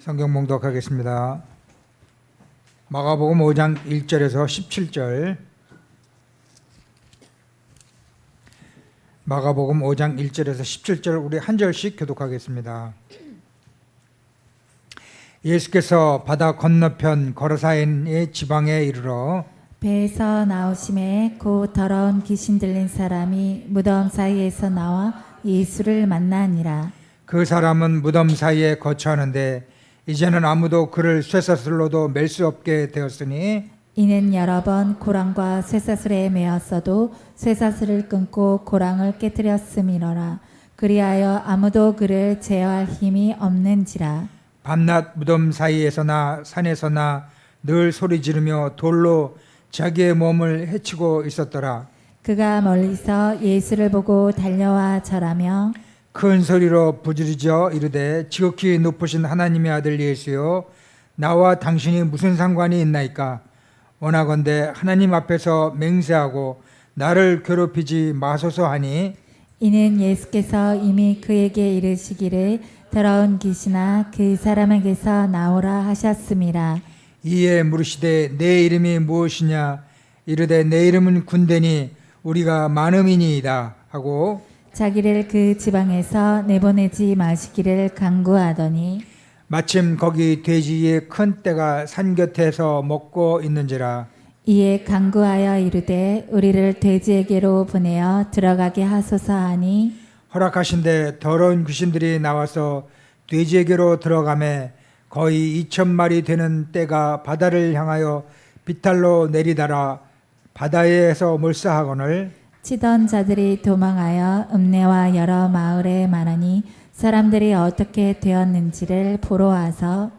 성경 봉독하겠습니다. 마가복음 5장 1절에서 17절. 마가복음 5장 1절에서 17절 우리 한 절씩 교독하겠습니다. 예수께서 바다 건너편 거라사인의 지방에 이르러 배에서 나오심에 곧 더러운 귀신 들린 사람이 무덤 사이에서 나와 예수를 만나니라. 그 사람은 무덤 사이에 거처하는데 이제는 아무도 그를 쇠사슬로도 맬 수 없게 되었으니 이는 여러 번 고랑과 쇠사슬에 매었어도 쇠사슬을 끊고 고랑을 깨뜨렸음이로라. 그리하여 아무도 그를 제어할 힘이 없는지라. 밤낮 무덤 사이에서나 산에서나 늘 소리 지르며 돌로 자기의 몸을 해치고 있었더라. 그가 멀리서 예수를 보고 달려와 절하며 큰 소리로 부르짖어 이르되 지극히 높으신 하나님의 아들 예수여, 나와 당신이 무슨 상관이 있나이까? 원하건대 하나님 앞에서 맹세하고 나를 괴롭히지 마소서 하니 이는 예수께서 이미 그에게 이르시기를 더러운 귀신아 그 사람에게서 나오라 하셨음이라. 이에 물으시되 내 이름이 무엇이냐? 이르되 내 이름은 군대니 우리가 많음이니이다 하고 자기를 그 지방에서 내보내지 마시기를 간구하더니 마침 거기 돼지의 큰 떼가 산 곁에서 먹고 있는지라. 이에 간구하여 이르되 우리를 돼지에게로 보내어 들어가게 하소서 하니 허락하신데 더러운 귀신들이 나와서 돼지에게로 들어가매 거의 2,000마리 되는 떼가 바다를 향하여 비탈로 내리다라 바다에서 몰사하거늘 치던 자들이 도망하여 읍내와 여러 마을에 말하니 사람들이 어떻게 되었는지를 보러 와서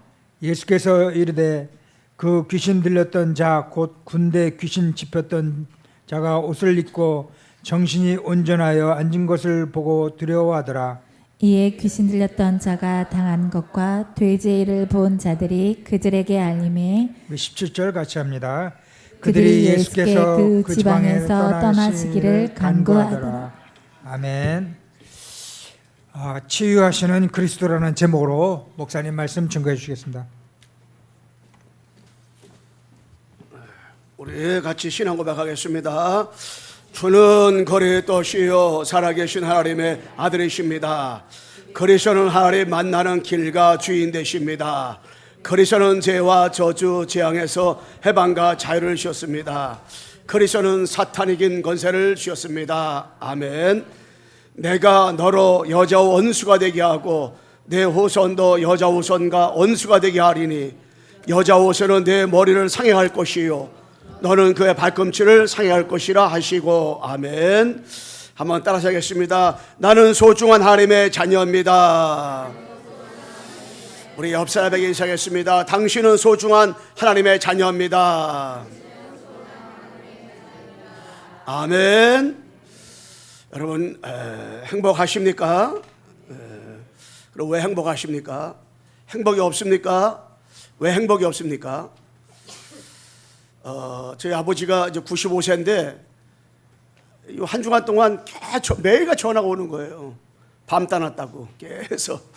예수께서 이르되 그 귀신 들렸던 자 곧 군대 귀신 짚혔던 자가 옷을 입고 정신이 온전하여 앉은 것을 보고 두려워하더라. 이에 귀신 들렸던 자가 당한 것과 돼지의 일을 본 자들이 그들에게 알림해 17절 같이 합니다. 그들이 예수께 그 지방에서 떠나시기를 간구하더라. 아멘. 치유하시는 그리스도라는 제목으로 목사님 말씀 증거해 주시겠습니다. 우리 같이 신앙 고백하겠습니다. 주는 거리에 떠시어 살아계신 하나님의 아들이십니다. 그리스도는 하나님 만나는 길과 주인 되십니다. 그리스도는 죄와 저주 재앙에서 해방과 자유를 주셨습니다. 그리스도는 사탄 이긴 권세를 주셨습니다. 아멘. 내가 너로 여자 원수가 되게 하고 내 후손도 여자 후손과 원수가 되게 하리니 여자 후손은 내 머리를 상해할 것이요 너는 그의 발꿈치를 상해할 것이라 하시고 아멘. 한번 따라서 하겠습니다. 나는 소중한 하나님의 자녀입니다. 우리 옆 사람에게 인사하겠습니다. 당신은 소중한 하나님의 자녀입니다. 아멘. 여러분 행복하십니까? 그럼 왜 행복하십니까? 행복이 없습니까? 왜 행복이 없습니까? 저희 아버지가 이제 95세인데 한 주간 동안 매일같이 전화가 오는 거예요. 밤 따놨다고 계속.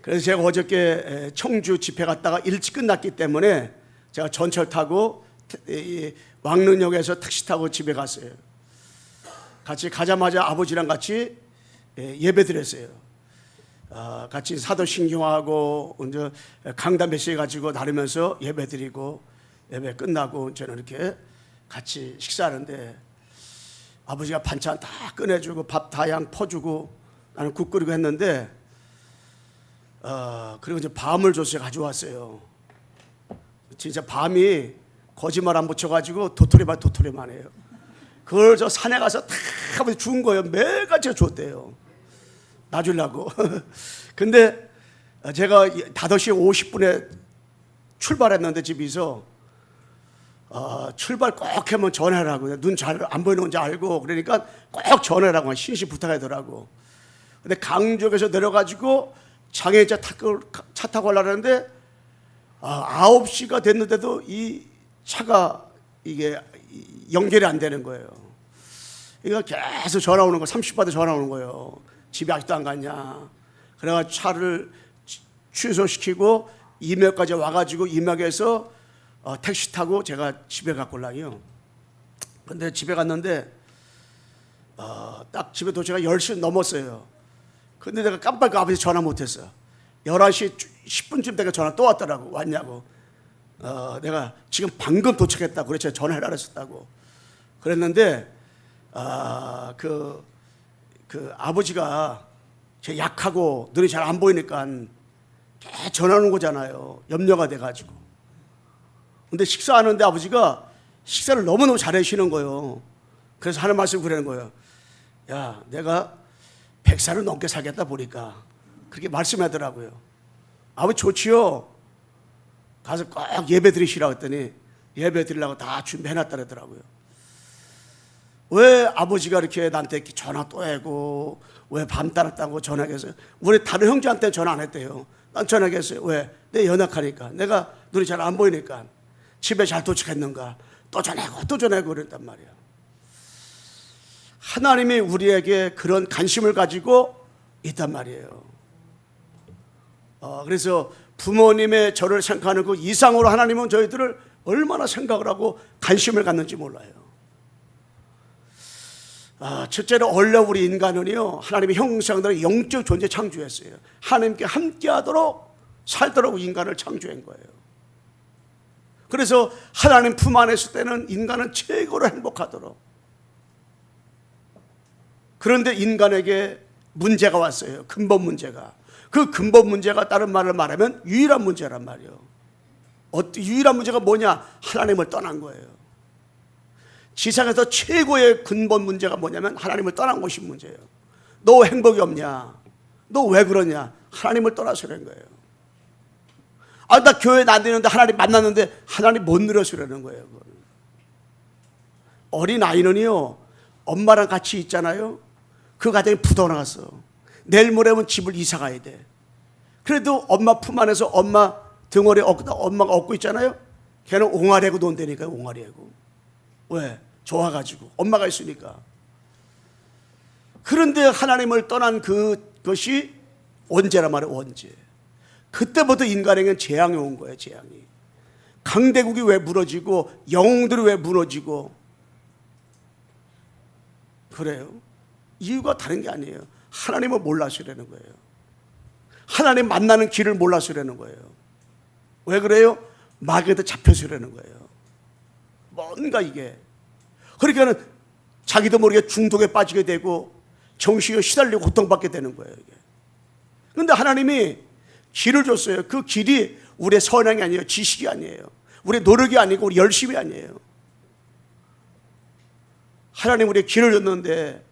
그래서 제가 어저께 청주 집회 갔다가 일찍 끝났기 때문에 제가 전철 타고 왕릉역에서 택시 타고 집에 갔어요. 같이 가자마자 아버지랑 같이 예배 드렸어요. 같이 사도신경하고 이제 강단 메시지 가지고 나누면서 예배 드리고 예배 끝나고 저는 이렇게 같이 식사하는데 아버지가 반찬 다 꺼내주고 밥 다양 퍼주고 나는 국 끓이고 했는데 그리고 이제 밤을 줘서 가져왔어요. 진짜 밤이 거짓말 안 붙여가지고 도토리만 해요. 그걸 저 산에 가서 다 아버지 준 거예요. 매일같이 줬대요. 놔주려고. 근데 제가 5시 50분에 출발했는데 집에서 출발 꼭 하면 전화라고. 눈 잘 안 보이는 건지 알고 그러니까 꼭 전화라고 신시 부탁하더라고. 근데 강주역에서 내려가지고 장애자 차 타고 가려는데 9시가 됐는데도 이 차가 이게 연결이 안 되는 거예요. 이거 계속 전화 오는 거 30번에 전화 오는 거예요. 집에 아직도 안 갔냐. 그래가 차를 취소시키고 임역까지 와가지고 임역에서 택시 타고 제가 집에 갔걸랑요. 근데 집에 갔는데 딱 집에 도착한 10시 넘었어요. 근데 내가 깜빡 아버지 전화 못했어. 11시 10분쯤 되니까 전화 또 왔더라고. 왔냐고. 내가 지금 방금 도착했다고. 그래 제가 전화를 하랬었다고. 그랬는데 그 아버지가 제 약하고 눈이 잘 안 보이니까 전화 오는 거잖아요. 염려가 돼가지고. 근데 식사하는데 아버지가 식사를 너무너무 잘하시는 거예요. 그래서 하는 말씀 그러는 거예요. 야, 내가 100살을 넘게 살겠다 보니까 그렇게 말씀하더라고요. 아버지 좋지요? 가서 꼭 예배 드리시라고 했더니 예배 드리려고 다 준비해놨다 그러더라고요. 왜 아버지가 이렇게 나한테 전화 또 하고 왜 밤 따랐다고 전화했어요? 우리 다른 형제한테 전화 안 했대요. 난 전화했어요. 왜? 내 연약하니까. 내가 눈이 잘 안 보이니까. 집에 잘 도착했는가? 또 전화하고 또 전화하고 그랬단 말이야. 하나님이 우리에게 그런 관심을 가지고 있단 말이에요. 그래서 부모님의 저를 생각하는 그 이상으로 하나님은 저희들을 얼마나 생각을 하고 관심을 갖는지 몰라요. 첫째로 원래 우리 인간은요, 하나님의 형상대로 영적 존재 창조했어요. 하나님께 함께하도록 살도록 인간을 창조한 거예요. 그래서 하나님 품 안에 있을 때는 인간은 최고로 행복하도록. 그런데 인간에게 문제가 왔어요. 근본 문제가. 그 근본 문제가 다른 말을 말하면 유일한 문제란 말이에요. 유일한 문제가 뭐냐? 하나님을 떠난 거예요. 지상에서 최고의 근본 문제가 뭐냐면 하나님을 떠난 것이 문제예요. 너 행복이 없냐? 너 왜 그러냐? 하나님을 떠나서라는 거예요. 나 교회 다니는데 하나님 만났는데 하나님 못 누려서라는 거예요. 그걸. 어린 아이는요, 엄마랑 같이 있잖아요. 그 가정이 부도나갔어. 내일 모레면 집을 이사 가야 돼. 그래도 엄마 품 안에서 엄마 등어리 엄마가 업고 있잖아요. 걔는 옹알이하고 논다니까요. 옹알이하고. 왜? 좋아가지고 엄마가 있으니까. 그런데 하나님을 떠난 그것이 언제란 말이에요. 언제? 그때부터 인간에게는 재앙이 온 거예요. 재앙이. 강대국이 왜 무너지고 영웅들이 왜 무너지고 그래요? 이유가 다른 게 아니에요. 하나님을 몰라서라는 거예요. 하나님 만나는 길을 몰라서라는 거예요. 왜 그래요? 마귀한테 잡혀서라는 거예요. 뭔가 이게. 그러니까는 자기도 모르게 중독에 빠지게 되고 정신이 시달리고 고통받게 되는 거예요. 이게. 그런데 하나님이 길을 줬어요. 그 길이 우리의 선행이 아니에요. 지식이 아니에요. 우리의 노력이 아니고 우리 열심이 아니에요. 하나님 우리의 길을 줬는데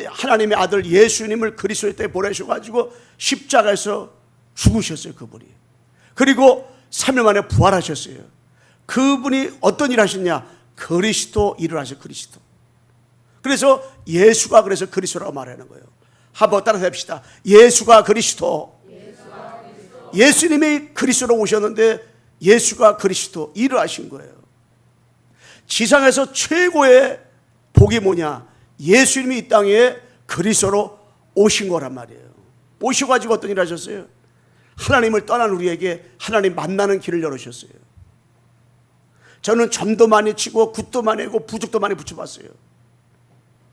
하나님의 아들 예수님을 그리스도의 때 보내셔가지고 십자가에서 죽으셨어요. 그분이. 그리고 3일 만에 부활하셨어요. 그분이 어떤 일을 하셨냐? 그리스도 일을 하셔. 그리스도. 그래서 예수가 그래서 그리스도라고 말하는 거예요. 한번 따라서 해봅시다. 예수가 그리스도. 예수님이 그리스도로 오셨는데 예수가 그리스도 일을 하신 거예요. 지상에서 최고의 복이 뭐냐? 예수님이 이 땅에 그리스도로 오신 거란 말이에요. 오셔가지고 어떤 일을 하셨어요? 하나님을 떠난 우리에게 하나님 만나는 길을 열으셨어요. 저는 점도 많이 치고 굿도 많이 하고 부죽도 많이 붙여봤어요.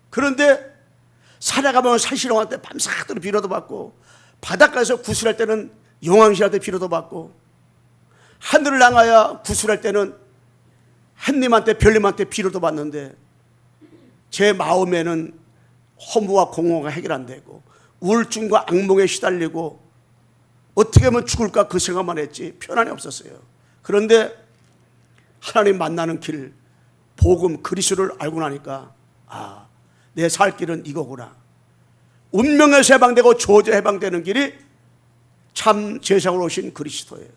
그런데 산에 가면 산신령한테 밤새도록 비료도 받고 바닷가에서 구슬할 때는 용왕신한테 비료도 받고 하늘을 향하여 구슬할 때는 햇님한테 별님한테 비료도 받는데 제 마음에는 허무와 공허가 해결 안 되고 우울증과 악몽에 시달리고 어떻게 하면 죽을까 그 생각만 했지 편안이 없었어요. 그런데 하나님 만나는 길, 복음, 그리스도를 알고 나니까 내 살 길은 이거구나. 운명에서 해방되고 조제 해방되는 길이 참 세상으로 오신 그리스도예요.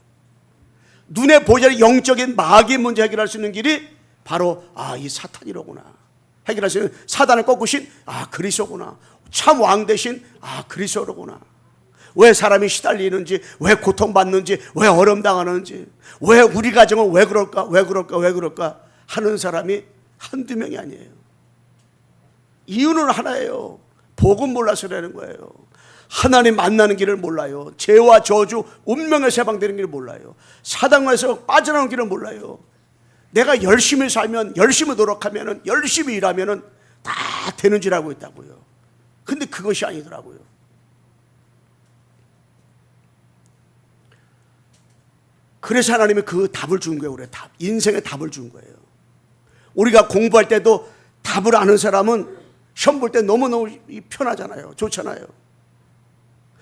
눈에 보이지 않는 영적인 마귀 문제 해결할 수 있는 길이 바로 이 사탄이로구나. 해결할 수 있는 사단을 꺾으신 그리스도구나. 참 왕 대신 그리스도로구나. 왜 사람이 시달리는지, 왜 고통받는지, 왜 어려움 당하는지, 왜 우리 가정은 왜 그럴까 하는 사람이 한두 명이 아니에요. 이유는 하나예요. 복음 몰라서라는 거예요. 하나님 만나는 길을 몰라요. 죄와 저주, 운명에서 해방되는 길을 몰라요. 사단에서 빠져나오는 길을 몰라요. 내가 열심히 살면, 열심히 노력하면, 열심히 일하면 다 되는 줄 알고 있다고요. 근데 그것이 아니더라고요. 그래서 하나님이 그 답을 준 거예요. 우리의 답, 인생의 답을 준 거예요. 우리가 공부할 때도 답을 아는 사람은 시험 볼 때 너무너무 편하잖아요. 좋잖아요.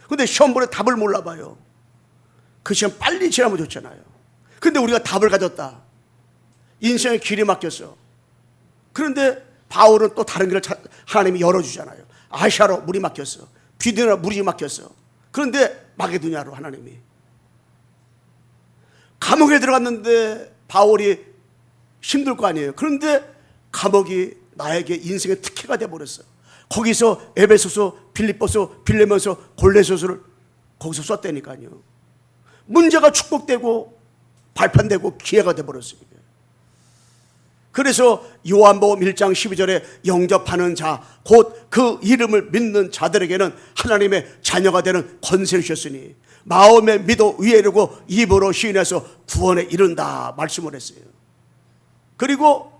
근데 시험 볼 때 답을 몰라봐요. 그 시험 빨리 지나면 좋잖아요. 근데 우리가 답을 가졌다. 인생의 길이 막혔어. 그런데 바울은 또 다른 길을 하나님이 열어주잖아요. 아시아로 물이 막혔어. 비두니아로 물이 막혔어. 그런데 마게도냐로 하나님이. 감옥에 들어갔는데 바울이 힘들 거 아니에요. 그런데 감옥이 나에게 인생의 특혜가 돼버렸어. 거기서 에베소서, 빌립보서, 빌레몬서, 골로새서를 거기서 썼다니까요. 문제가 축복되고 발판되고 기회가 돼버렸습니다. 그래서 요한복음 1장 12절에 영접하는 자, 곧 그 이름을 믿는 자들에게는 하나님의 자녀가 되는 권세를 주셨으니 마음에 믿어 위에 이르고 입으로 시인해서 구원에 이른다 말씀을 했어요. 그리고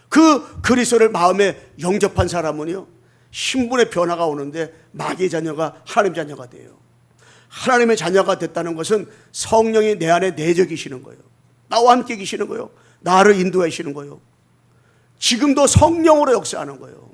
그 그리스도를 마음에 영접한 사람은요, 신분의 변화가 오는데 마귀의 자녀가 하나님의 자녀가 돼요. 하나님의 자녀가 됐다는 것은 성령이 내 안에 내적 계시는 거예요. 나와 함께 계시는 거예요. 나를 인도해 주시는 거예요. 지금도 성령으로 역사하는 거예요.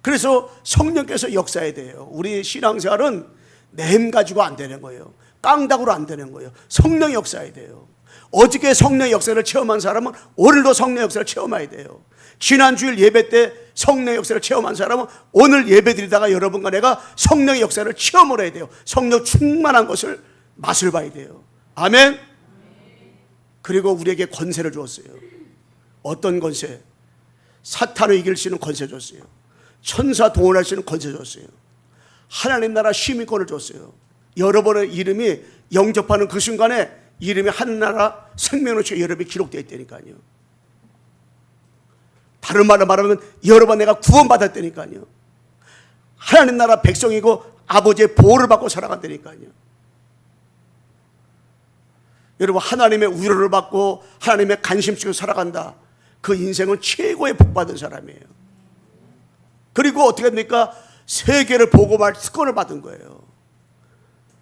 그래서 성령께서 역사해야 돼요. 우리 신앙생활은 내 힘 가지고 안 되는 거예요. 깡닥으로 안 되는 거예요. 성령이 역사해야 돼요. 어저께 성령의 역사를 체험한 사람은 오늘도 성령의 역사를 체험해야 돼요. 지난 주일 예배 때 성령의 역사를 체험한 사람은 오늘 예배 드리다가 여러분과 내가 성령의 역사를 체험을 해야 돼요. 성령 충만한 것을 맛을 봐야 돼요. 아멘. 그리고 우리에게 권세를 주었어요. 어떤 권세? 사탄을 이길 수 있는 권세 줬어요. 천사 동원할 수 있는 권세 줬어요. 하나님 나라 시민권을 줬어요. 여러분의 이름이 영접하는 그 순간에 이름이 하늘나라 생명노트에 여러분이 기록되어 있다니까요. 다른 말로 말하면 여러분 내가 구원받았다니까요. 하나님 나라 백성이고 아버지의 보호를 받고 살아간다니까요. 여러분 하나님의 위로를 받고 하나님의 관심 속에 살아간다. 그 인생은 최고의 복받은 사람이에요. 그리고 어떻게 됩니까? 세계를 복음할 특권을 받은 거예요.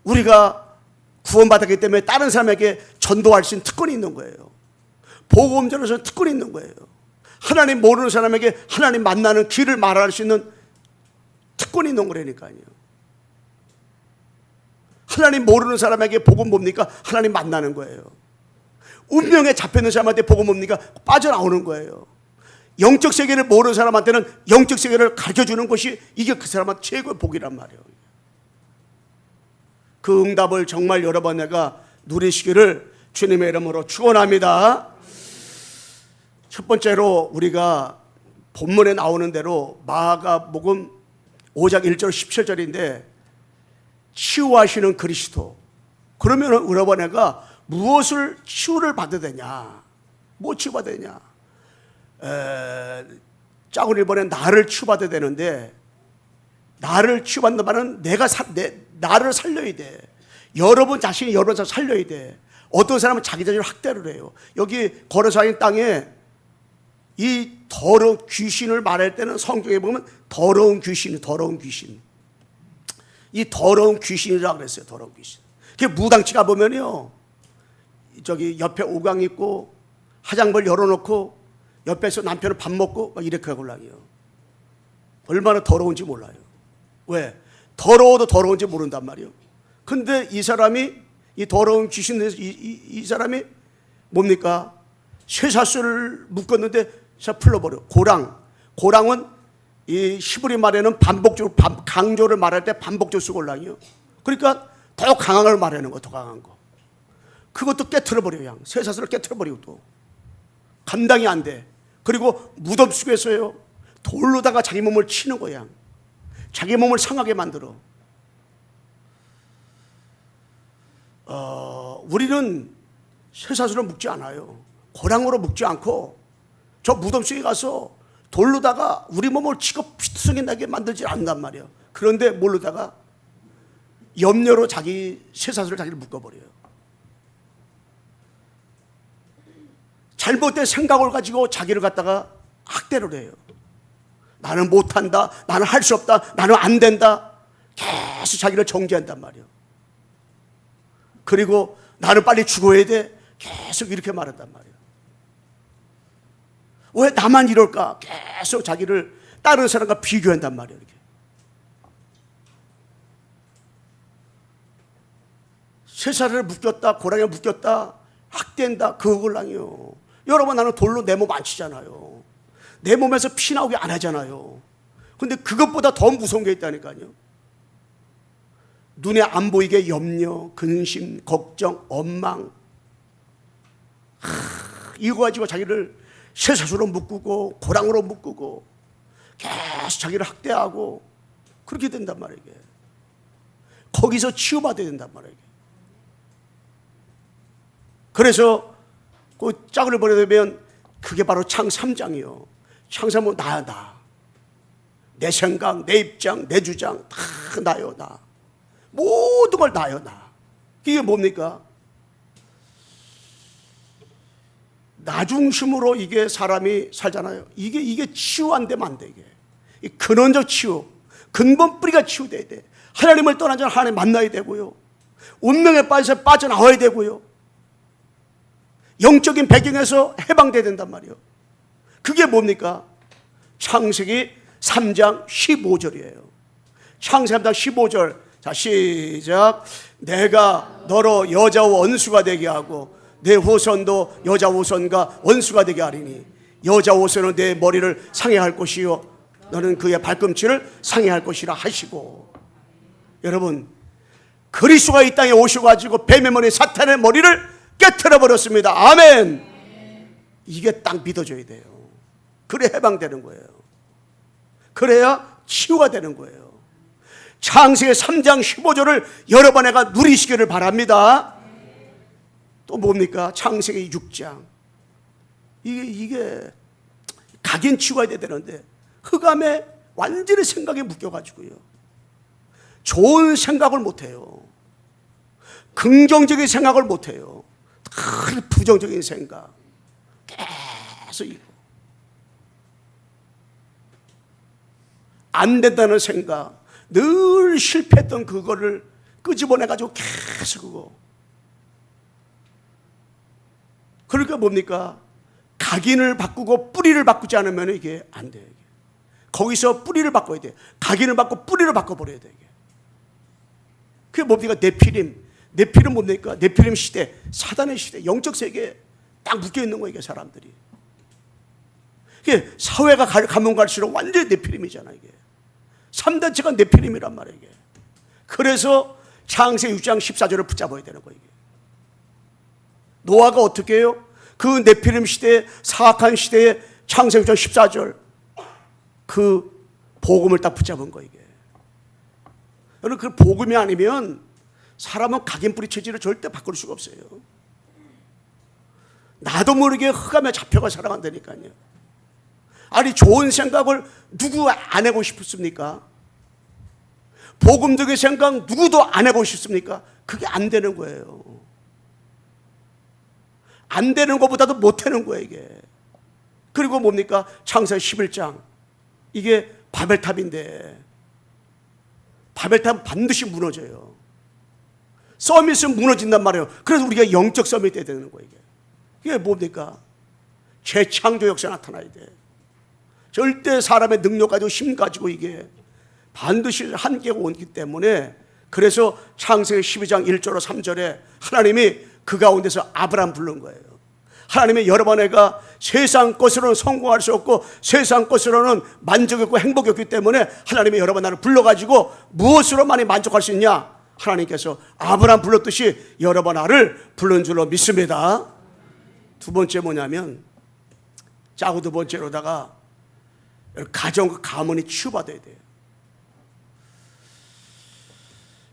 우리가 구원받았기 때문에 다른 사람에게 전도할 수 있는 특권이 있는 거예요. 복음전에서 특권이 있는 거예요. 하나님 모르는 사람에게 하나님 만나는 길을 말할 수 있는 특권이 있는 거라니까요. 하나님 모르는 사람에게 복음 뭡니까? 하나님 만나는 거예요. 운명에 잡혀있는 사람한테 복음 뭡니까? 빠져나오는 거예요. 영적 세계를 모르는 사람한테는 영적 세계를 가르쳐주는 것이 이게 그 사람한테 최고의 복이란 말이에요. 그 응답을 정말 여러 번 내가 누리시기를 주님의 이름으로 축원합니다. 첫 번째로 우리가 본문에 나오는 대로 마가복음 5장 1절 17절인데 치유하시는 그리스도. 그러면 여러분 내가 무엇을 치유를 받아야 되냐? 뭐 치유받아야 되냐? 작은 일본에 나를 치유받아야 되는데 나를 치유받는 말은 나를 살려야 돼. 여러분 자신이 여러분 자신을 살려야 돼. 어떤 사람은 자기 자신을 학대를 해요. 여기 걸어서 있는 땅에 이 더러운 귀신을 말할 때는 성경에 보면 더러운 귀신. 이 더러운 귀신이라고 그랬어요. 더러운 귀신. 그게 무당치 가보면요. 저기 옆에 오강 있고 화장벌 열어놓고 옆에서 남편은 밥 먹고 막 이렇게 하고랑이요. 얼마나 더러운지 몰라요. 왜? 더러워도 더러운지 모른단 말이에요. 근데 이 사람이 이 더러운 귀신 이 사람이 뭡니까? 쇠사슬을 묶었는데 풀러버려. 고랑은 이 히브리 말에는 반복적으로 강조를 말할 때 반복적으로 쓰고 올랑이요. 그러니까 더 강한 걸 말하는 거, 더 강한 거. 그것도 깨트려버려요. 양 쇠사슬을 깨트려버리고 또 감당이 안 돼. 그리고 무덤 속에서요 돌로다가 자기 몸을 치는 거야. 자기 몸을 상하게 만들어. 우리는 쇠사슬을 묶지 않아요. 고랑으로 묶지 않고 저 무덤 속에 가서 돌로다가 우리 몸을 치고 피투성이 나게 만들지 않는단 말이에요. 그런데 모르다가 염려로 자기 쇠사슬을 자기를 묶어버려요. 잘못된 생각을 가지고 자기를 갖다가 학대를 해요. 나는 못한다, 나는 할 수 없다, 나는 안 된다, 계속 자기를 정죄한단 말이에요. 그리고 나는 빨리 죽어야 돼, 계속 이렇게 말한단 말이에요. 왜 나만 이럴까? 계속 자기를 다른 사람과 비교한단 말이에요. 이렇게. 쇠사슬을 묶였다, 고랑에 묶였다, 학대한다, 그걸랑이요. 여러분, 나는 돌로 내 몸 안 치잖아요. 내 몸에서 피 나오게 안 하잖아요. 근데 그것보다 더 무서운 게 있다니까요. 눈에 안 보이게 염려, 근심, 걱정, 원망, 이거 가지고 자기를 쇠사슬로 묶고 고랑으로 묶고 계속 자기를 학대하고 그렇게 된단 말이에요. 거기서 치유받아야 된단 말이에요. 그래서 그 짝을 보내면 그게 바로 창 3장이요. 창 3은 나야, 나. 내 생각, 내 입장, 내 주장 다 나요, 나. 모든 걸 나요, 나. 이게 뭡니까? 나 중심으로 이게 사람이 살잖아요. 이게 치유 안 되면 안 돼, 이게. 이 근원적 치유, 근본 뿌리가 치유돼야 돼. 하나님을 떠난 자는 하나님 만나야 되고요. 운명에 빠져서 빠져나와야 되고요. 영적인 배경에서 해방돼야 된단 말이에요. 그게 뭡니까? 창세기 3장 15절이에요. 창세기 3장 15절. 자, 시작. 내가 너로 여자와 원수가 되게 하고 내 후손도 여자 후손과 원수가 되게 하리니 여자 후손은 내 머리를 상해할 것이요 너는 그의 발꿈치를 상해할 것이라 하시고. 여러분, 그리스도가 이 땅에 오셔가지고 뱀의 머리, 사탄의 머리를 깨트려 버렸습니다. 아멘. 이게 딱 믿어져야 돼요. 그래 해방되는 거예요. 그래야 치유가 되는 거예요. 창세기 3장 15절을 여러 번 내가 누리시기를 바랍니다. 또 뭡니까? 창세기 6장. 이게 각인 치유가 돼야 되는데 흑암에 완전히 생각에 묶여가지고요. 좋은 생각을 못해요. 긍정적인 생각을 못해요. 다 부정적인 생각. 계속 이거. 안 된다는 생각. 늘 실패했던 그거를 끄집어내가지고 계속 그거. 그러니까 뭡니까? 각인을 바꾸고 뿌리를 바꾸지 않으면 이게 안 돼요. 이게. 거기서 뿌리를 바꿔야 돼요. 각인을 바꾸고 뿌리를 바꿔버려야 돼요. 이게. 그게 뭡니까? 네피림. 네피림 뭡니까? 네피림 시대, 사단의 시대, 영적 세계에 딱 묶여있는 거예요. 이게 사람들이. 이게 사회가 가면 갈수록 완전히 네피림이잖아요. 이게. 3단체가 네피림이란 말이에요. 이게. 그래서 창세기 6장 14절을 붙잡아야 되는 거예요. 이게. 노아가 어떻게 해요? 그 네피림 시대에, 사악한 시대에 창세기 6장 14절 그 복음을 딱 붙잡은 거예요. 이게. 여러분, 그 복음이 아니면 사람은 각인뿌리 체질을 절대 바꿀 수가 없어요. 나도 모르게 흑암에 잡혀가 살아간다니까요. 아니, 좋은 생각을 누구 안 해보고 싶습니까? 복음적인 생각 누구도 안 해보고 싶습니까? 그게 안 되는 거예요. 안 되는 것보다도 못 하는 거예요, 이게. 그리고 뭡니까? 창세기 11장. 이게 바벨탑인데 바벨탑은 반드시 무너져요. 서밋은 무너진단 말이에요. 그래서 우리가 영적 서밋이 돼야 되는 거예요. 이게 뭡니까? 재창조 역사가 나타나야 돼. 절대 사람의 능력 가지고 힘 가지고 이게 반드시 한계가 오기 때문에 그래서 창세기 12장 1절로 3절에 하나님이 그 가운데서 아브라함 부른 거예요. 하나님의 여러 번 애가 세상 것으로는 성공할 수 없고 세상 것으로는 만족이 없고 행복이 없기 때문에 하나님이 여러 번 나를 불러가지고 무엇으로 많이 만족할 수 있냐? 하나님께서 아브라함 불렀듯이 여러 번 나를 부른 줄로 믿습니다. 두 번째 뭐냐면 짜고 두 번째로다가 가정과 가문이 치유받아야 돼요.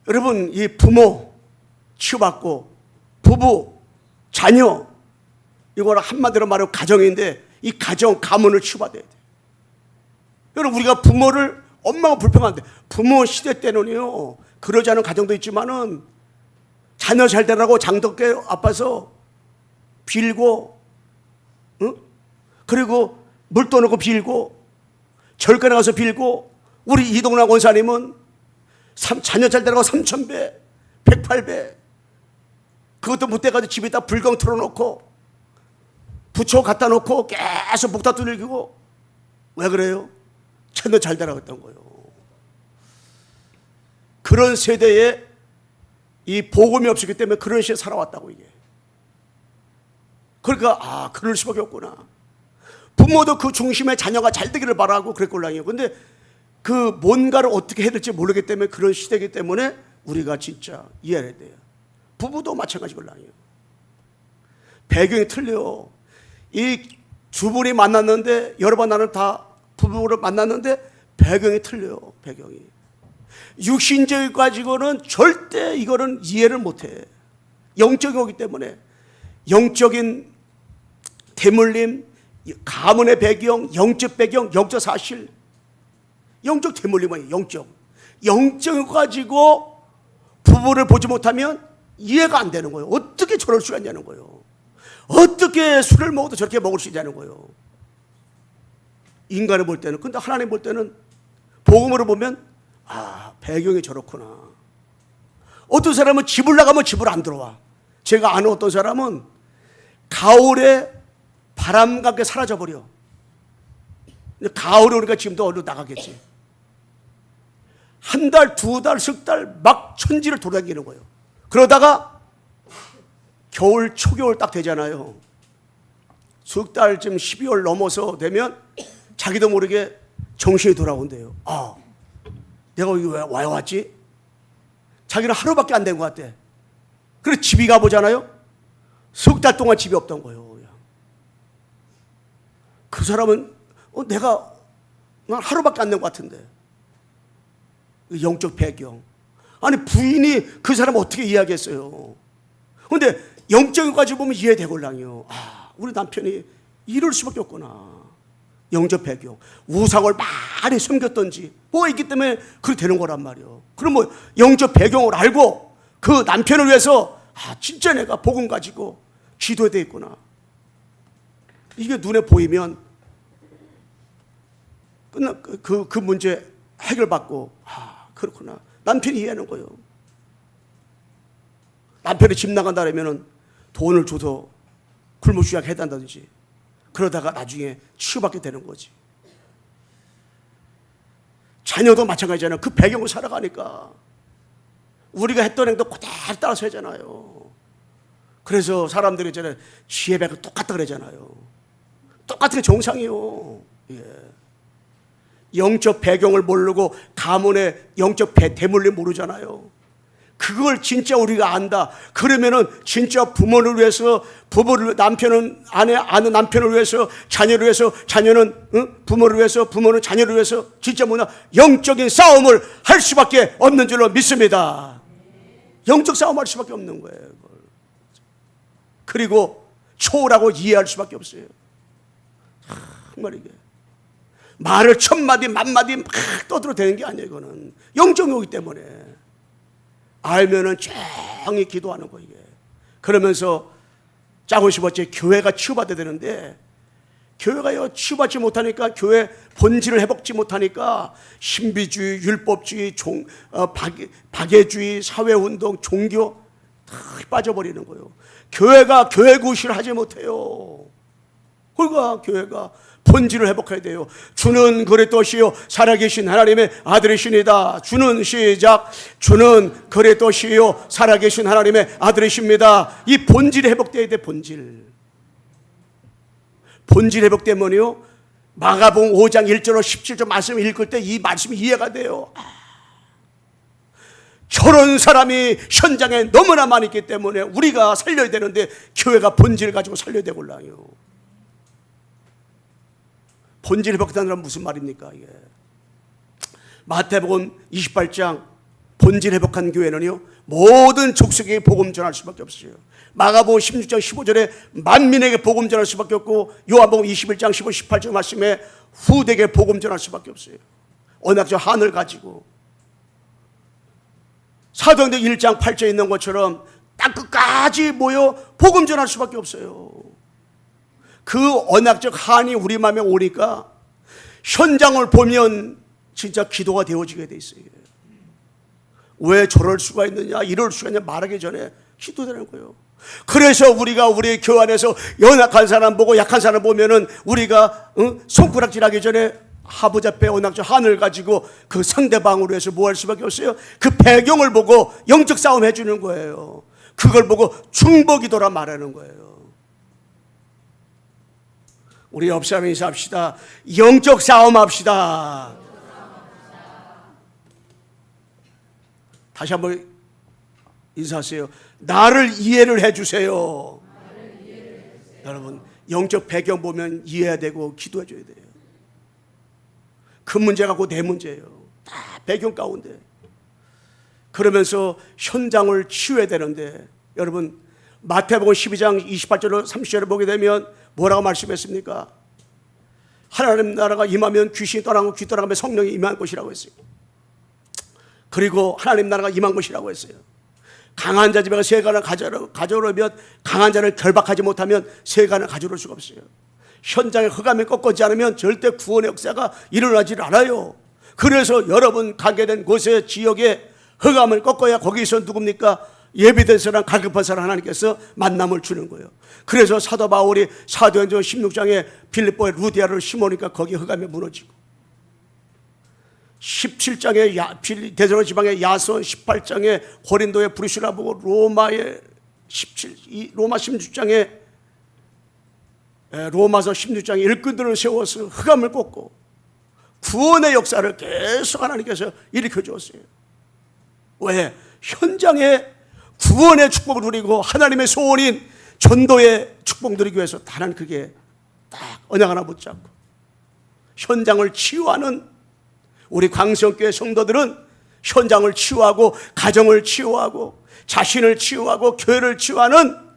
여러분, 이 부모 치유받고 부부, 자녀, 이거는 한마디로 말하면 가정인데 이 가정, 가문을 치유받아야 돼요. 여러분, 우리가 부모를 엄마가 불평한데 부모 시대 때는요 그러지 않은 가정도 있지만은 자녀 잘 되라고 장독대 아파서 빌고, 응? 그리고 물 떠놓고 빌고, 절간에 가서 빌고, 우리 이동락 원사님은 자녀 잘 되라고 3,000배, 108배, 그것도 못 돼가지고 집에다 불광 틀어놓고, 부처 갖다 놓고 계속 목다 두들기고, 왜 그래요? 자녀 잘 되라고 했던 거예요. 그런 세대에 이 복음이 없었기 때문에 그런 시대에 살아왔다고 이게. 그러니까 그럴 수밖에 없구나. 부모도 그 중심에 자녀가 잘 되기를 바라고 그랬걸랑요. 근데 그 뭔가를 어떻게 해야 될지 모르기 때문에 그런 시대이기 때문에 우리가 진짜 이해해야 돼요. 부부도 마찬가지걸랑요. 배경이 틀려. 이 두 분이 만났는데 여러 번 나는 다 부부를 만났는데 배경이 틀려요. 배경이. 육신적 가지고는 절대 이거는 이해를 못해. 영적이 오기 때문에 영적인 대물림, 가문의 배경, 영적 배경, 영적 사실, 영적 대물림은 영적 가지고 부부를 보지 못하면 이해가 안 되는 거예요. 어떻게 저럴 수가 있냐는 거예요. 어떻게 술을 먹어도 저렇게 먹을 수 있냐는 거예요. 인간을 볼 때는. 근데 하나님 볼 때는 복음으로 보면 배경이 저렇구나. 어떤 사람은 집을 나가면 집을 안 들어와. 제가 아는 어떤 사람은 가을에 바람 감게 사라져버려. 가을에 오니까 지금도 어디로 나가겠지. 한 달, 두 달, 석 달 막 천지를 돌아다니는 거예요. 그러다가 겨울, 초겨울 딱 되잖아요. 석 달쯤 12월 넘어서 되면 자기도 모르게 정신이 돌아온대요. 내가 여기 왜 왔지? 자기는 하루밖에 안 된 것 같대. 그래서 집이 가보잖아요. 석 달 동안 집이 없던 거예요. 그 사람은 내가 난 하루밖에 안 된 것 같은데. 영적 배경. 아니 부인이 그 사람 어떻게 이해하겠어요. 그런데 영적인 가지고 보면 이해되걸랑요. 우리 남편이 이럴 수밖에 없구나. 영적 배경. 우상을 많이 섬겼던지 뭐가 있기 때문에 그렇게 되는 거란 말이에요. 그럼 뭐 영적 배경을 알고 그 남편을 위해서 진짜 내가 복음 가지고 기도해야 되겠구나. 이게 눈에 보이면 끝나 그 문제 해결받고 그렇구나. 남편이 이해하는 거예요. 남편이 집 나간다 그러면은 돈을 줘서 굶어 죽게 해단다든지 그러다가 나중에 치유받게 되는 거지. 자녀도 마찬가지잖아요. 그 배경을 살아가니까 우리가 했던 행동 그대로 따라서 하잖아요. 그래서 사람들이 있잖아요. 지혜 배가 똑같다 그러잖아요. 똑같은 게 정상이에요. 영적 배경을 모르고 가문의 영적 대물림 모르잖아요. 그걸 진짜 우리가 안다. 그러면은 진짜 부모를 위해서, 부부를, 남편은 아는 남편을 위해서, 자녀를 위해서, 자녀는 부모를 위해서, 부모는 자녀를 위해서 진짜 영적인 싸움을 할 수밖에 없는 줄로 믿습니다. 영적 싸움 할 수밖에 없는 거예요. 그리고 초월하고 이해할 수밖에 없어요. 정말 이게 말을 1000마디 만마디 막 떠들어 되는 게 아니에요. 이거는 영적이기 때문에 알면은 조용히 기도하는 거예요. 그러면서 짜고 싶었지 교회가 치유받아야 되는데 교회가요 치유받지 못하니까 교회 본질을 회복지 못하니까 신비주의, 율법주의, 박애주의, 사회운동, 종교 다 빠져버리는 거예요. 교회가 교회 구실을 하지 못해요. 그러니까 교회가 본질을 회복해야 돼요. 주는 그리스도시요 살아계신 하나님의 아들이시니다. 주는 시작. 주는 그리스도시요 살아계신 하나님의 아들이십니다. 이 본질이 회복돼야 돼. 본질 회복되면요 마가복음 5장 1절로 17절 말씀을 읽을 때 이 말씀이 이해가 돼요. 저런 사람이 현장에 너무나 많이 있기 때문에 우리가 살려야 되는데 교회가 본질을 가지고 살려야 되걸랑요. 본질 회복한다는 건 무슨 말입니까? 이게 마태복음 28장 본질 회복한 교회는요 모든 족속에게 복음 전할 수밖에 없어요. 마가복음 16장 15절에 만민에게 복음 전할 수밖에 없고 요한복음 21장 15, 18절 말씀에 후대에게 복음 전할 수밖에 없어요. 언약적 한을 가지고 사도행전 1장 8절에 있는 것처럼 땅 끝까지 모여 복음 전할 수밖에 없어요. 그 언약적 한이 우리 마음에 오니까 현장을 보면 진짜 기도가 되어지게 돼 있어요. 왜 저럴 수가 있느냐, 이럴 수가 있냐 말하기 전에 기도되는 거예요. 그래서 우리가 우리 교회 안에서 연약한 사람 보고 약한 사람 보면은 우리가 손가락질하기 전에 아버지 앞에 언약적 한을 가지고 그 상대방으로 해서 뭐 할 수밖에 없어요. 그 배경을 보고 영적 싸움 해주는 거예요. 그걸 보고 중보기도라 말하는 거예요. 우리 옆 사람 인사합시다. 영적 싸움 합시다. 다시 한번 인사하세요. 나를 이해를 해주세요. 여러분, 영적 배경 보면 이해해야 되고 기도해줘야 돼요. 그 문제가 곧 내 문제예요. 다 배경 가운데. 그러면서 현장을 치유해야 되는데, 여러분 마태복음 12장 28절로 30절을 보게 되면 뭐라고 말씀했습니까? 하나님 나라가 임하면 귀신이 떠나고 귀 떠나가면 성령이 임할 것이라고 했어요. 그리고 하나님 나라가 임한 것이라고 했어요. 강한 자 집에 세간을 가져오려면 강한 자를 결박하지 못하면 세간을 가져올 수가 없어요. 현장에 흑암이 꺾어지지 않으면 절대 구원의 역사가 일어나질 않아요. 그래서 여러분 가게 된 곳의 지역에 흑암을 꺾어야 거기서 누굽니까? 예비된 사람, 갈급한 사람 하나님께서 만남을 주는 거예요. 그래서 사도 바울이 사도행전 16장에 빌립보의 루디아를 심으니까 거기 흑암이 무너지고, 17장에 대전원 지방의 야손, 18장에 고린도의 브루시라 보고 로마의 로마 16장에 로마서 16장에 일꾼들을 세워서 흑암을 꺾고 구원의 역사를 계속 하나님께서 일으켜 주었어요. 왜? 현장에 구원의 축복을 누리고 하나님의 소원인 전도의 축복 누리기 위해서 다른 그게 딱 언약 하나 붙잡고 현장을 치유하는 우리 광성교회 성도들은 현장을 치유하고 가정을 치유하고 자신을 치유하고 교회를 치유하는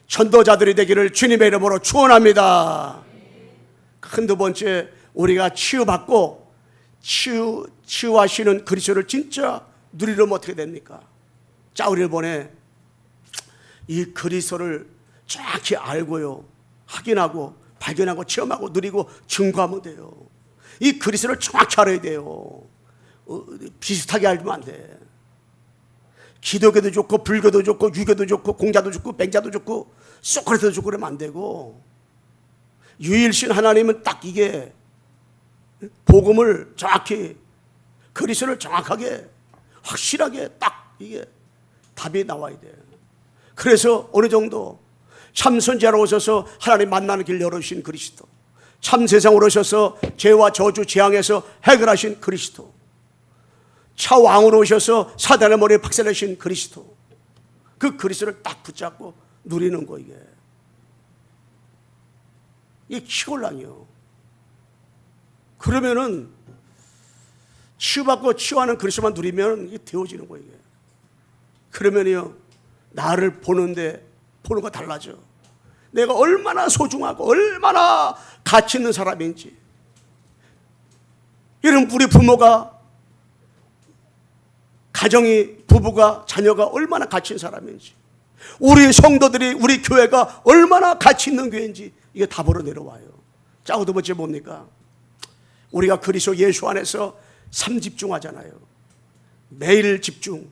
전도자들이 되기를 주님의 이름으로 축원합니다. 큰 두 번째, 우리가 치유받고 치유하시는 그리스도를 진짜 누리려면 어떻게 됩니까? 자, 우리 이번에 이 그리스도를 정확히 알고요, 확인하고 발견하고 체험하고 누리고 증거하면 돼요. 이 그리스도를 정확히 알아야 돼요. 비슷하게 알면 안 돼. 기독교도 좋고 불교도 좋고 유교도 좋고 공자도 좋고 맹자도 좋고 소크라테도 좋고 그러면 안 되고, 유일신 하나님은 딱 이게 복음을 정확히 그리스도를 정확하게 확실하게 딱 이게 답이 나와야 돼. 그래서 어느 정도 참 선지자로 오셔서 하나님 만나는 길 열어주신 그리스도, 참 세상으로 오셔서 죄와 저주 재앙에서 해결하신 그리스도, 차 왕으로 오셔서 사단의 머리에 박살내신 그리스도, 그 그리스도를 딱 붙잡고 누리는 거, 이게 치골랑이요. 그러면은 치유받고 치유하는 그리스도만 누리면 이게 되어지는 거예요. 이게. 그러면요, 나를 보는 거 달라져. 내가 얼마나 소중하고 얼마나 가치 있는 사람인지. 이런 우리 부모가, 가정이, 부부가, 자녀가 얼마나 가치 있는 사람인지, 우리 성도들이, 우리 교회가 얼마나 가치 있는 교회인지 이게 답으로 내려와요. 자, 두 번째 뭡니까? 우리가 그리스도 예수 안에서 삼집중하잖아요. 매일 집중,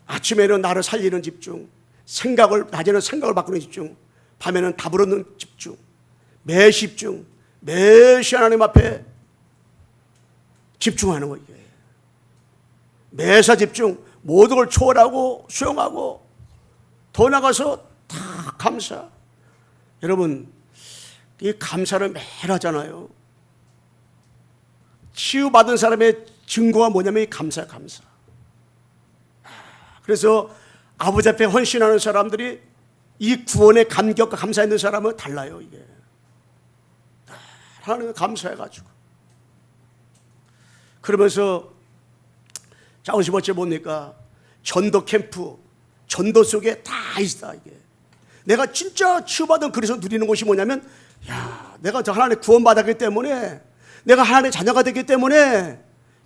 아침에는 나를 살리는 집중, 낮에는 생각을 바꾸는 집중, 밤에는 답을 얻는 집중, 매십중, 매시 하나님 앞에 집중하는 거예요. 매사 집중, 모든 걸 초월하고 수용하고 더 나가서 다 감사. 여러분, 이 감사를 매일 하잖아요. 치유받은 사람의 증거가 뭐냐면 이 감사야, 감사. 그래서 아버지 앞에 헌신하는 사람들이 이 구원의 감격과 감사 있는 사람은 달라요. 이게 하나님 감사해가지고, 그러면서 자, 50번째 뭡니까? 전도 캠프, 전도 속에 다 있다. 이게 내가 진짜 치유받은 그리스도 누리는 것이 뭐냐면, 야, 내가 저 하나님 구원받았기 때문에, 내가 하나님의 자녀가 되기 때문에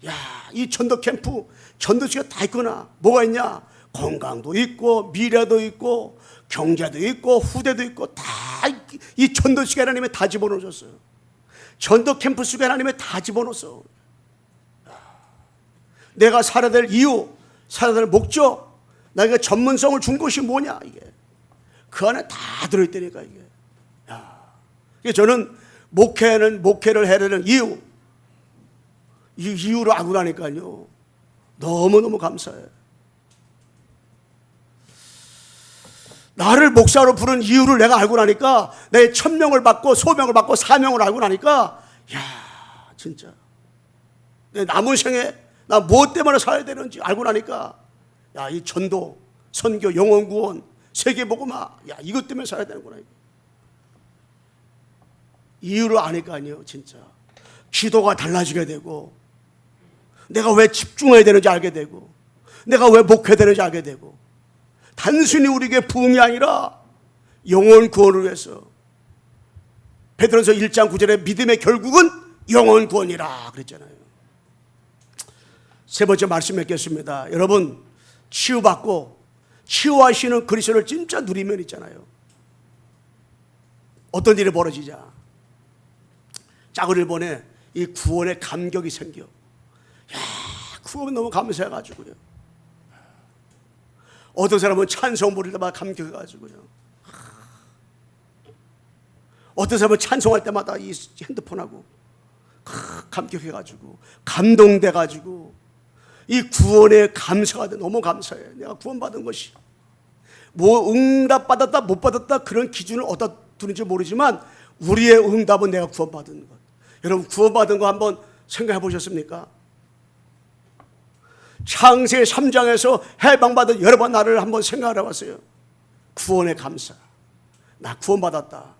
야, 이 전도 캠프, 전도지가 다 있구나. 뭐가 있냐? 건강도 있고, 미래도 있고, 경제도 있고, 후대도 있고, 다 이 전도지가 하나님이 다 집어넣으셨어요. 전도 캠프 속에 하나님이 다 집어넣었어. 내가 살아야 될 이유, 살아야 될 목적, 나에게 전문성을 준 것이 뭐냐, 이게. 그 안에 다 들어있다니까, 이게. 야. 저는 목회를 해야 되는 이유, 이 이유를 알고 나니까요, 너무너무 감사해요. 나를 목사로 부른 이유를 내가 알고 나니까, 내 천명을 받고 소명을 받고 사명을 알고 나니까, 야, 진짜 내 남은 생에 나 무엇 때문에 살아야 되는지 알고 나니까, 야, 이 전도, 선교, 영혼 구원, 세계 복음화, 야, 이것 때문에 살아야 되는구나. 이유를 아니까요, 진짜 기도가 달라지게 되고, 내가 왜 집중해야 되는지 알게 되고, 내가 왜 목회해야 되는지 알게 되고, 단순히 우리에게 부흥이 아니라 영혼 구원을 위해서. 베드로서 1장 9절에 믿음의 결국은 영혼 구원이라 그랬잖아요. 세 번째 말씀 맺겠습니다. 여러분, 치유받고 치유하시는 그리스도를 진짜 누리면 있잖아요. 어떤 일이 벌어지자 작은 일본에 이 구원의 감격이 생겨. 야, 구원 너무 감사해가지고요. 어떤 사람은 찬송 부를 때마다 감격해가지고요. 어떤 사람은 찬송할 때마다 이 핸드폰하고 감격해가지고, 감동돼가지고, 이 구원의 감사가 돼. 너무 감사해. 내가 구원받은 것이. 뭐 응답받았다 못 받았다 그런 기준을 어디다 두는지 모르지만, 우리의 응답은 내가 구원받은 것. 여러분, 구원받은 거 한번 생각해 보셨습니까? 창세기 3장에서 해방받은 여러 번 나를 한번 생각해 봤어요. 구원의 감사. 나 구원받았다.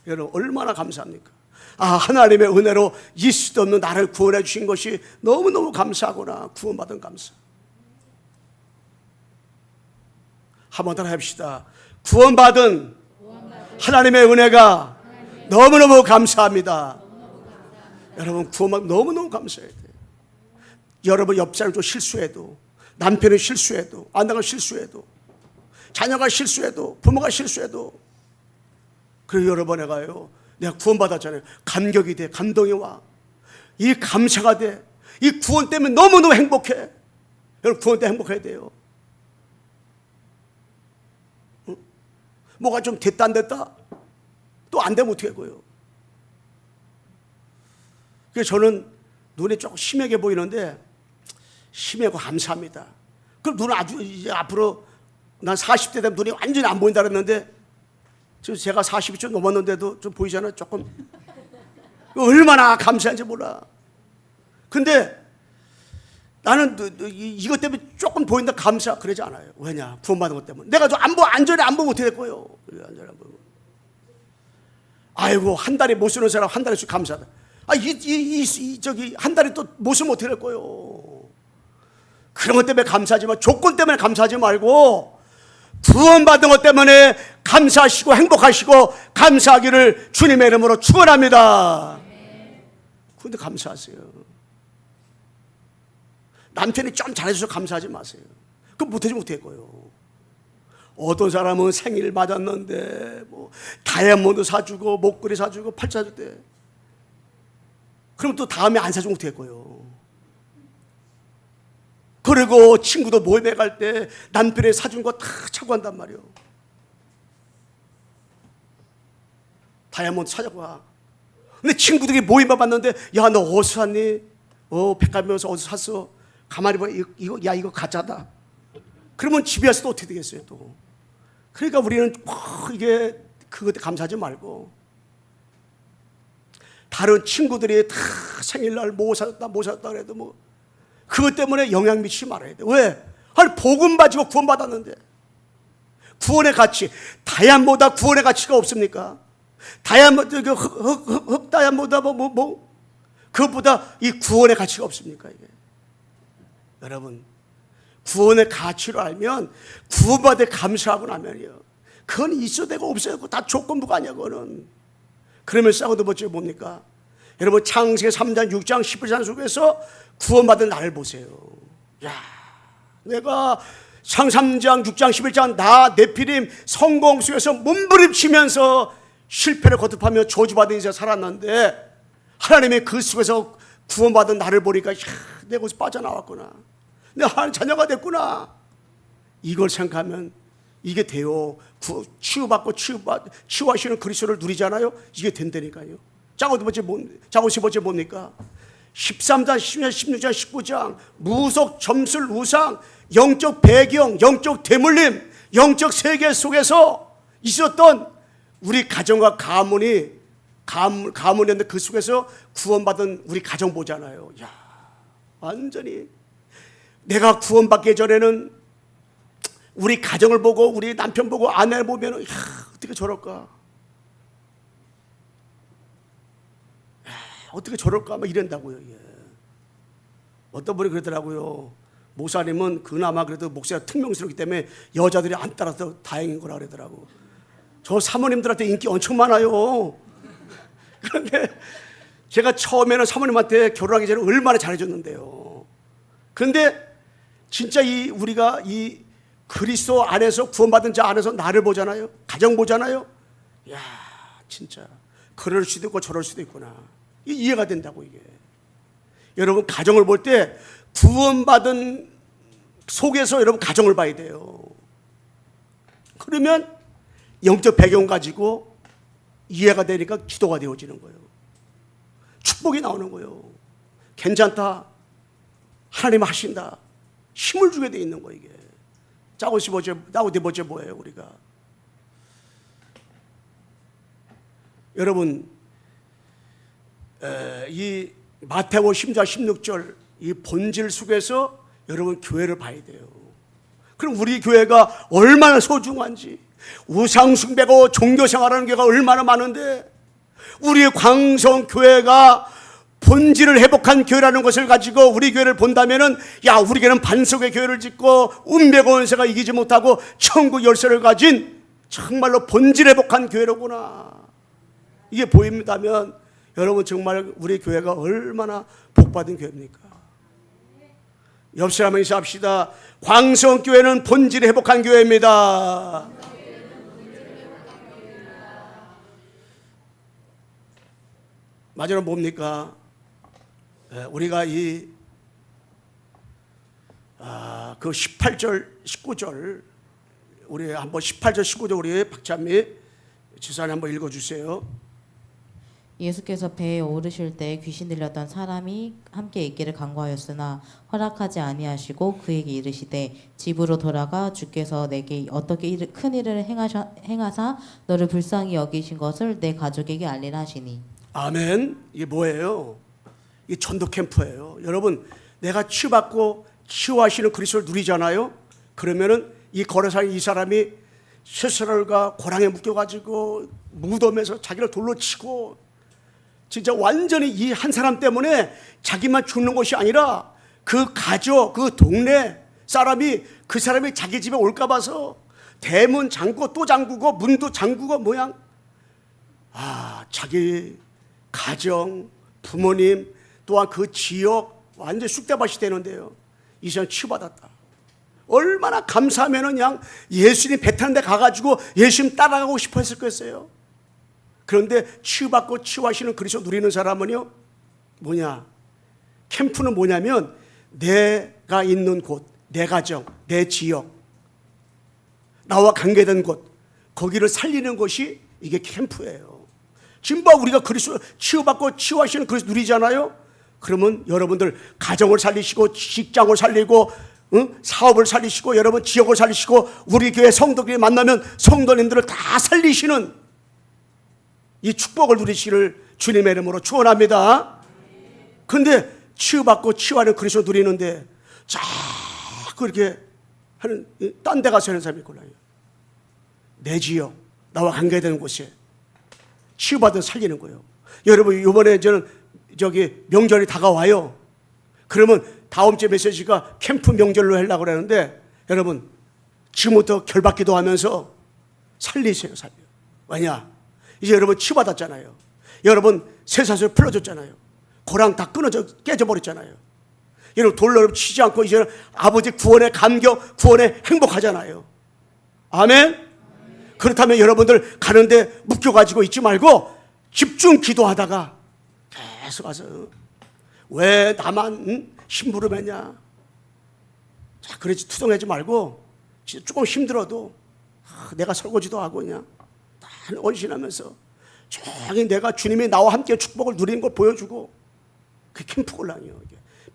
여러분, 얼마나 감사합니까? 아, 하나님의 은혜로 있을 수도 없는 나를 구원해 주신 것이 너무너무 감사하구나. 구원받은 감사. 한번 더 해봅시다. 구원받은 하나님의 은혜가 너무너무 감사합니다. 여러분, 구원받은 너무너무 감사해야 돼요. 여러분, 옆 사람도 실수해도, 남편이 실수해도, 아내가 실수해도, 자녀가 실수해도, 부모가 실수해도, 그리고 여러분, 내가 구원받았잖아요. 감격이 돼. 감동이 와. 이 감사가 돼. 이 구원 때문에 너무너무 행복해. 여러분, 구원 때문에 행복해야 돼요. 응? 뭐가 좀 됐다 안 됐다? 또 안 되면 어떻게 해요? 그래서 저는 눈이 조금 심하게 보이는데, 심하고 감사합니다. 그럼 눈은 아주 이제 앞으로, 난 40대 되면 눈이 완전히 안 보인다 그랬는데, 지금 제가 40이 좀 넘었는데도 좀 보이잖아요. 조금. 얼마나 감사한지 몰라. 근데 나는 이것 때문에 조금 보인다 감사 그러지 않아요. 왜냐? 구원받은 것 때문에. 내가 좀 안전히 안 보면 어떻게 될 거예요? 안전히 안 보면. 아이고, 한 달에 못 쓰는 사람 한 달에 씩 감사하다. 아, 저기 한 달에 또 못 쓰면 어떻게 될 거예요? 그런 것 때문에 감사하지만, 조건 때문에 감사하지 말고, 구원받은 것 때문에 감사하시고 행복하시고 감사하기를 주님의 이름으로 축원합니다. 그런데 감사하세요. 남편이 좀 잘해줘서 감사하지 마세요. 그럼 못해주면 어떻게 할 거예요? 어떤 사람은 생일 맞았는데 뭐 다이아몬드 사주고 목걸이 사주고 팔찌 사줬대. 그럼 또 다음에 안 사주면 어떻게 할 거예요? 그리고 친구도 모임에 갈 때 남편이 사준 거 다 차고 간단 말이에요. 다이아몬드 사자고 와. 근데 친구들이 모임만 봤는데, 야, 너 어디서 샀니? 백화점에서 어디서 샀어? 가만히 봐. 이거 가짜다. 그러면 집에 와서 또 어떻게 되겠어요, 또? 그러니까 우리는 이게 그것에 감사하지 말고, 다른 친구들이 다 생일날 뭐 사줬다 그래도 뭐 그것 때문에 영향 미치지 말아야 돼. 왜? 아니, 복음 가지고 구원받았는데. 구원의 가치, 다이아몬드보다 구원의 가치가 없습니까? 다이아몬드, 흑 다이아몬드 그것보다 이 구원의 가치가 없습니까? 이게. 여러분, 구원의 가치를 알면, 구원받을 감사하고 나면요, 그건 있어도 되고 없어도 되고 다 조건부가 아니야. 그거는. 그러면 싸워도 멋지게 뭡니까? 여러분 창세기 3장, 6장, 11장 속에서 구원받은 나를 보세요. 야, 내가 창 3장, 6장, 11장 나 네피림 성공 속에서 몸부림치면서 실패를 거듭하며 저주받은 인생 살았는데 하나님의 그 속에서 구원받은 나를 보니까 야, 내가 거기서 빠져나왔구나. 내가 하나님 자녀가 됐구나. 이걸 생각하면 이게 돼요. 치유받고 치유하시는 그리스도를 누리잖아요. 이게 된다니까요. 짜고 세 번째 뭡니까? 13장, 16장, 16장, 19장 무속, 점술, 우상, 영적 배경, 영적 대물림, 영적 세계 속에서 있었던 우리 가정과 가문이었는데 그 속에서 구원받은 우리 가정 보잖아요. 야, 완전히 내가 구원받기 전에는 우리 가정을 보고 우리 남편 보고 아내를 보면 어떻게 저럴까? 어떻게 저럴까? 막 이런다고요. 예. 어떤 분이 그러더라고요. 목사님은 그나마 그래도 목사가 특명스럽기 때문에 여자들이 안 따라서 다행인 거라 그러더라고. 저 사모님들한테 인기 엄청 많아요. 그런데 제가 처음에는 사모님한테 결혼하기 전에 얼마나 잘해줬는데요. 그런데 진짜 우리가 이 그리스도 안에서 구원받은 자 안에서 나를 보잖아요. 가정 보잖아요. 야, 진짜 그럴 수도 있고 저럴 수도 있구나. 이해가 된다고 이게. 여러분 가정을 볼 때 구원받은 속에서 여러분 가정을 봐야 돼요. 그러면 영적 배경 가지고 이해가 되니까 기도가 되어지는 거예요. 축복이 나오는 거예요. 괜찮다. 하나님 하신다. 힘을 주게 돼 있는 거예요. 이게. 짜고 네 번째 뭐예요 우리가? 여러분 이 마태복음 10장 16절 이 본질 속에서 여러분 교회를 봐야 돼요. 그럼 우리 교회가 얼마나 소중한지, 우상 숭배고 종교 생활하는 교회가 얼마나 많은데 우리 광성 교회가 본질을 회복한 교회라는 것을 가지고 우리 교회를 본다면은 야, 우리 교회는 반석의 교회를 짓고 운명의 원세가 이기지 못하고 천국 열쇠를 가진 정말로 본질 회복한 교회로구나. 이게 보인다면 여러분 정말 우리 교회가 얼마나 복받은 교회입니까? 옆 사람에게 인사합시다. 광성교회는 본질을 회복한 교회입니다. 마지막으로 뭡니까? 우리가 그 18절, 19절 우리 한번 18절, 19절 우리 박찬미 지사님 한번 읽어주세요. 예수께서 배에 오르실 때 귀신 들렸던 사람이 함께 있기를 간구하였으나 허락하지 아니하시고 그에게 이르시되 집으로 돌아가 주께서 내게 어떻게 큰 일을 행하사 너를 불쌍히 여기신 것을 내 가족에게 알리라 하시니. 아멘. 이게 뭐예요? 이 전도 캠프예요. 여러분 내가 치유받고 치유하시는 그리스도를 누리잖아요. 그러면은 이 거래사의 이 사람이 쇠사슬과 고랑에 묶여가지고 무덤에서 자기를 돌로 치고 진짜 완전히 이 한 사람 때문에 자기만 죽는 것이 아니라 그 가족, 그 동네 사람이 그 사람이 자기 집에 올까 봐서 대문 잠그고 또 잠그고 문도 잠그고 모양. 자기 가정, 부모님 또한 그 지역 완전 쑥대밭이 되는데요. 이 사람 치유받았다. 얼마나 감사하면은 그냥 예수님 배 타는 데 가가지고 예수님 따라가고 싶어 했을 거였어요. 그런데 치유받고 치유하시는 그리스도 누리는 사람은요 뭐냐? 캠프는 뭐냐면 내가 있는 곳, 내 가정, 내 지역, 나와 관계된 곳, 거기를 살리는 것이 이게 캠프예요. 지금 우리가 그리스도 치유받고 치유하시는 그리스도 누리잖아요. 그러면 여러분들 가정을 살리시고 직장을 살리고 사업을 살리시고 여러분 지역을 살리시고 우리 교회 성도들이 만나면 성도님들을 다 살리시는 이 축복을 누리시기를 주님의 이름으로 축원합니다. 그런데 치유받고 치유하는 그리스도 누리는데 자꾸 이렇게 하는 딴 데 가서 하는 사람이 있구나요. 내 지역, 나와 관계되는 곳에 치유받아 살리는 거예요. 여러분 이번에 저는 명절이 다가와요. 그러면 다음 주에 메시지가 캠프 명절로 하려고 그러는데 여러분 지금부터 결박기도 하면서 살리세요. 왜냐? 이제 여러분 치유받았잖아요. 여러분 쇠사슬 풀어줬잖아요. 고랑 다 깨져버렸잖아요. 여러분 돌로 치지 않고 이제는 아버지 구원의 감격, 구원의 행복하잖아요. 아멘. 그렇다면 여러분들 가는데 묶여가지고 있지 말고 집중 기도하다가 계속 와서 왜 나만 심부름했냐. 자, 그러지 투정하지 말고 진짜 조금 힘들어도 내가 설거지도 하고 그냥 다 원신하면서 조용히 내가 주님이 나와 함께 축복을 누리는 걸 보여주고 그게 캠프곤란이에요.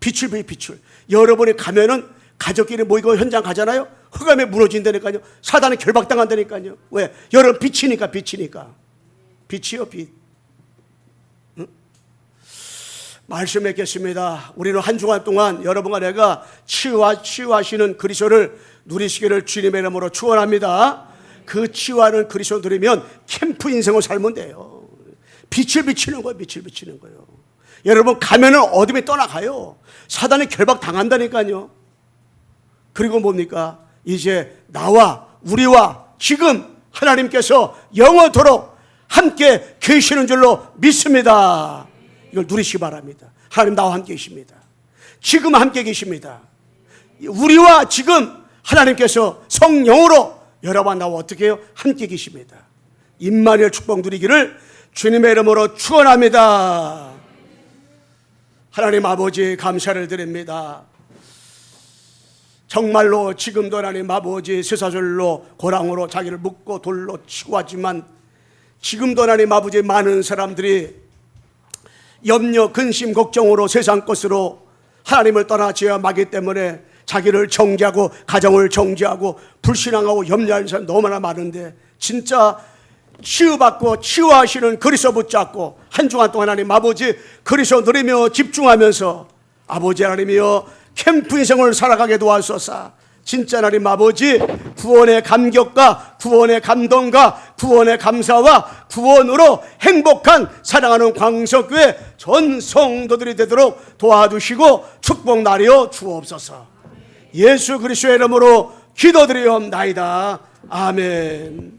빛을 배 빛을. 여러분이 가면은 가족끼리 모이고 현장 가잖아요. 흑암에 무너진다니까요. 사단에 결박당한다니까요. 왜? 여러분 빛이니까. 빛이요 빛. 응? 말씀 맺겠습니다. 우리는 한 주간 동안 여러분과 내가 치유하시는 그리스도를 누리시기를 주님의 이름으로 축원합니다. 그 치유하는 그리스도 누리면 캠프 인생을 살면 돼요. 빛을 비치는 거예요. 여러분 가면은 어둠에 떠나가요. 사단에 결박 당한다니까요. 그리고 뭡니까? 이제 나와 우리와 지금 하나님께서 영원토록 함께 계시는 줄로 믿습니다. 이걸 누리시기 바랍니다. 하나님 나와 함께 계십니다. 지금 함께 계십니다. 우리와 지금 하나님께서 성령으로 여러분 나와 어떻게 해요? 함께 계십니다. 임마누엘 축복 누리기를 주님의 이름으로 축원합니다. 하나님 아버지 감사를 드립니다. 정말로 지금도 하나님 아버지 쇠사슬로 고랑으로 자기를 묶고 돌로 치고 하지만 지금도 하나님 아버지 많은 사람들이 염려, 근심, 걱정으로 세상 것으로 하나님을 떠나 죄와 마귀 때문에 자기를 정죄하고 가정을 정죄하고 불신앙하고 염려하는 사람 너무나 많은데 진짜 치유받고 치유하시는 그리스도 붙잡고 한 주간 동안 하나님 아버지 그리스도 누리며 집중하면서 아버지 하나님이여 캠프 인생을 살아가게 도와주소서. 진짜 하나님 아버지 구원의 감격과 구원의 감동과 구원의 감사와 구원으로 행복한 사랑하는 광석교회 전 성도들이 되도록 도와주시고 축복 나려 주옵소서. 예수 그리스도의 이름으로 기도드리옵나이다. 아멘.